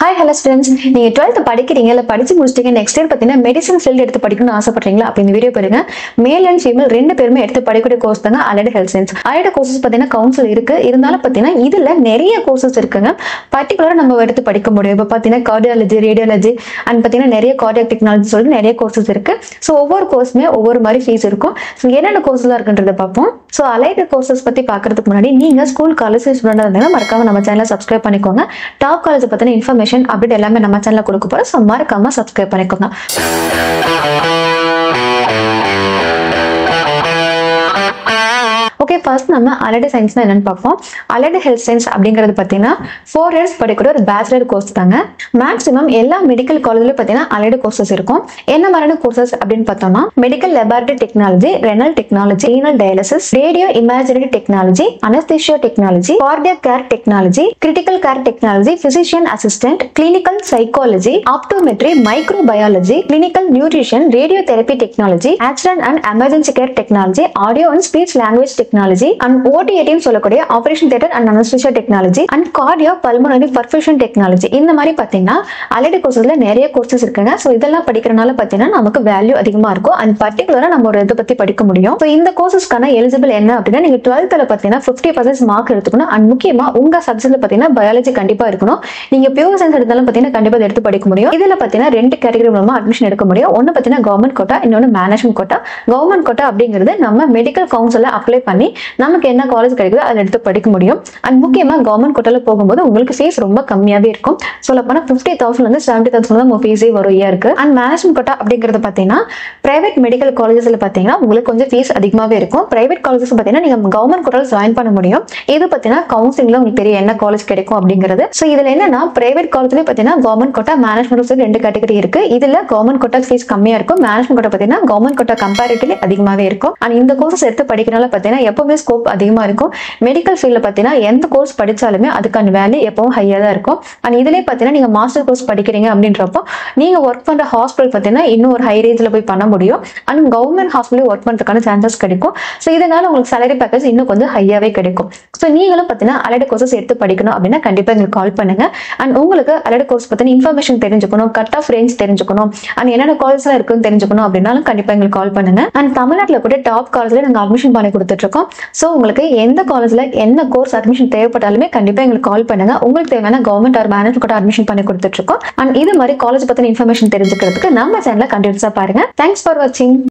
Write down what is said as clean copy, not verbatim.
Hi, hello students. நீங்க 12th படிக்கிறீங்க இல்ல படிச்சு முடிச்சிட்டீங்க நெக்ஸ்ட் இயர் பாத்தீங்கன்னா மெடிசன் ஃபீல்ட் எடுத்து படிக்கணும்னு ஆசைப்படுறீங்களா அப்ப இந்த வீடியோ பாருங்க. மேல் அண்ட் ஃபீமேல் ரெண்டு பேருமே எடுத்து படிக்கக்கூடிய கோர்ஸ் தாங்க allied health science. Allied courses பாத்தீங்கன்னா கவுன்சில் இருக்கு. இருந்தாலும் பாத்தீங்கன்னா இதுல நிறைய கோர்சஸ் இருக்குங்க. பர்టిక్యులரா நம்ம எடுத்து படிக்க முடியும். இப்ப பாத்தீங்கன்னா கார்டியாலஜி, ரேடியாலஜி அண்ட் பாத்தீங்கன்னா நிறைய கார்டியாக் டெக்னாலஜி சொல்லி நிறைய கோர்சஸ் இருக்கு. சோ ஒவ்வொரு கோர்ஸ்மே ஒவ்வொரு மாதிரி ஃபீஸ் இருக்கும். சோ என்னென்ன கோர்ஸ்லாம் இருக்குன்றத பார்ப்போம். சோ அலைடு கோர்சஸ் பத்தி பார்க்கிறதுக்கு முன்னாடி நீங்க ஸ்கூல் காலேஜ் ஸ்டூடெண்டா இருந்தா மறக்காம நம்ம சேனலை சப்ஸ்கிரைப் பண்ணிக்கோங்க. டாப் காலேஜ் பத்தின இன்ஃபர்மேஷன் அப்டேட் எல்லாமே நம்ம சேனல்ல கொடுக்க போறோம். சோ மறக்காம சப்ஸ்கிரைப் பண்ணிக்கோங்க. ஓகே, ஃபர்ஸ்ட் நம்ம அலைடு சயின்ஸ்னா என்னன்னு பார்ப்போம். அலைடு ஹெல்த் சயின்ஸ் அப்படிங்கிறது பார்த்தீங்கன்னா 4 இயர்ஸ் படிக்கிற ஒரு பேச்சுலர் கோர்ஸ் தாங்க. மேக்ஸிமம் எல்லா மெடிக்கல் காலேஜ்லயும் பார்த்தீங்கன்னா அலைடு கோர்சஸ் இருக்கும். என்ன மாதிரியான கோர்சஸ் அப்படின்னு பார்த்தோம்னா medical laboratory technology, renal technology, renal dialysis, radio imaginary technology, anaesthesia technology, cardiac care technology, critical care technology, physician assistant, clinical psychology, optometry, microbiology, clinical nutrition, radio therapy technology, accident and emergency care technology, audio and speech language technology and OT/ATM சொல்லக்கூடிய operation theatre and anaesthesia technology and cardio pulmonary perfusion technology. இந்த மாதிரி பாத்தீங்கன்னா allied கோர்சஸ்ல நிறைய courses இருக்குங்க. So இதெல்லாம் படிக்கிறனால பாத்தீங்கன்னா நமக்கு value அதிகமா இருக்கும் அண்ட் பர்టిక్యులரா நம்ம ஒரு இதை பத்தி படிக்க முடியும். சோ இந்த கோர்சஸ்க்கான எலிஜிபிள் என்ன அப்படின்னா நீங்க 12th பாத்தீங்கன்னா 50% மார்க் எடுத்துக்கணும் அண்ட் முக்கியமா உங்க சப்ஜெக்ட்ல பாத்தீங்கன்னா பயாலஜி கண்டிப்பா இருக்கணும். நீங்க பியூர் சயின்ஸ் எடுத்தாலும் பாத்தீங்கன்னா கண்டிப்பா எடுத்து படிக்க முடியும். இதுல பாத்தீங்கன்னா 2 கேட்டகரி மூலமா அட்மிஷன் எடுக்க முடியும். ஒன்னு பாத்தீங்கன்னா கவர்மெண்ட் கோட்டா, இன்னொன்னு மேனேஜ்மெண்ட் கோட்டா. கவர்மெண்ட் கோட்டா அப்படிங்கிறது நம்ம மெடிக்கல் கவுன்சில்ல அப்ளை பண்ணி நமக்கு என்ன காலேஜ் கிடைக்குதோ அதை எடுத்து படிக்க முடியும். அண்ட் முக்கியமா கவர்மெண்ட் கோட்டால போகும்போது உங்களுக்கு ஃபீஸ் ரொம்ப கம்மியாவே இருக்கும். சொல்ல போனா 50,000 இருந்து 70,000 தான் ஃபீஸே வரும் இயருக்கு. அண்ட் மேனேஜ்மெண்ட் கோட்டா அப்படிங்கிறது பாத்தீங்கன்னா பிரைவேட் மெடிக்கல் காலேஜஸ்ல பாத்தீங்கன்னா உங்களுக்கு கொஞ்சம் ஃபீஸ் அதிகமாவே இருக்கும். பிரைவேட் காலேஜஸ் பாத்தீங்கன்னா நீங்க கவர்மெண்ட் கோட்டால ஜாயின் பண்ண முடியும். இது பாத்தீங்கன்னா கவுன்சிலிங்ல உங்களுக்கு தெரியும் என்ன காலேஜ் கிடைக்கும் அப்படிங்கிறது. சோ இதுல என்னன்னா பிரைவேட் காலேஜ்லயே பாத்தீங்கன்னா கவர்மெண்ட் கோட்டா, மேனேஜ்மெண்ட் சொல்லி 2 கேட்டகரி இருக்கு. இதுல கவர்மெண்ட் கோட்டா ஃபீஸ் கம்மியா இருக்கும். மேனேஜ்மெண்ட் கோட்டா பாத்தீங்கன்னா கவர்மெண்ட் கோட்டா கம்பேரிட்டிவ்லி அதிகமாவே இருக்கும். அண்ட் இந்த கோர்ஸ் எடுத்து படிக்கிறனால பாத்தீங்கன்னா எப்பவுமே ஸ்கோப் அதிகமா இருக்கும். மெடிக்கல் ஃபீல்ட்ல பாத்தீங்கன்னா எந்த கோர்ஸ் படிச்சாலுமே அதுக்கான வேல்யூ எப்பவும் ஹையா தான் இருக்கும். அண்ட் இதுலயே பாத்தீங்கன்னா நீங்க மாஸ்டர் கோர்ஸ் படிக்கிறீங்க அப்படின்றப்போ நீங்க ஒர்க் பண்ற ஹாஸ்பிட்டல் பாத்தீங்கன்னா இன்னும் ஒரு ஹை ரேஞ்ச்ல போய் பண்ண முடியும். அண்ட் கவர்மெண்ட் ஹாஸ்பிட்டல் ஒர்க் பண்றதுக்கான சான்சஸ் கிடைக்கும். சோ இதனால உங்களுக்கு salary பேக்கேஜ் இன்னும் கொஞ்சம் ஹையாவே கிடைக்கும். சோ நீங்களும் பாத்தீங்கன்னா அலைடு கோர்சஸ் எடுத்து படிக்கணும் அப்படின்னா கண்டிப்பா எங்களுக்கு கால் பண்ணுங்க. அண்ட் உங்களுக்கு அலைடு கோர்ஸ் பத்தின இன்ஃபர்மேஷன் தெரிஞ்சுக்கணும், கட் ஆஃப் ரேஞ்ச் தெரிஞ்சுக்கணும், அண்ட் என்னென்ன காலேஜ் எல்லாம் இருக்குன்னு தெரிஞ்சுக்கணும் அப்படின்னாலும் கண்டிப்பா எங்களுக்கு கால் பண்ணுங்க. அண்ட் தமிழ்நாட்டுல கூட டாப் காலேஜ்ல நாங்க அட்மிஷன் பண்ணி கொடுத்துட்டு இருக்கோம். சோ உங்களுக்கு எந்த காலேஜ்ல என்ன கோர்ஸ் அட்மிஷன் தேவைப்பட்டாலுமே கண்டிப்பா எங்களுக்கு கால் பண்ணுங்க. உங்களுக்கு தேவையான கவர்மெண்ட் ஆர் மேனேஜ்மெண்ட் கூட அட்மிஷன் பண்ணி கொடுத்துட்டு இருக்கோம். அண்ட் இது மாதிரி காலேஜ் பத்தின இன்ஃபர்மேஷன் தெரிஞ்சுக்கிறதுக்கு நம்ம சேனலை கண்டிப்பா பாருங்க. தேங்க்ஸ் ஃபார் வாட்சிங்.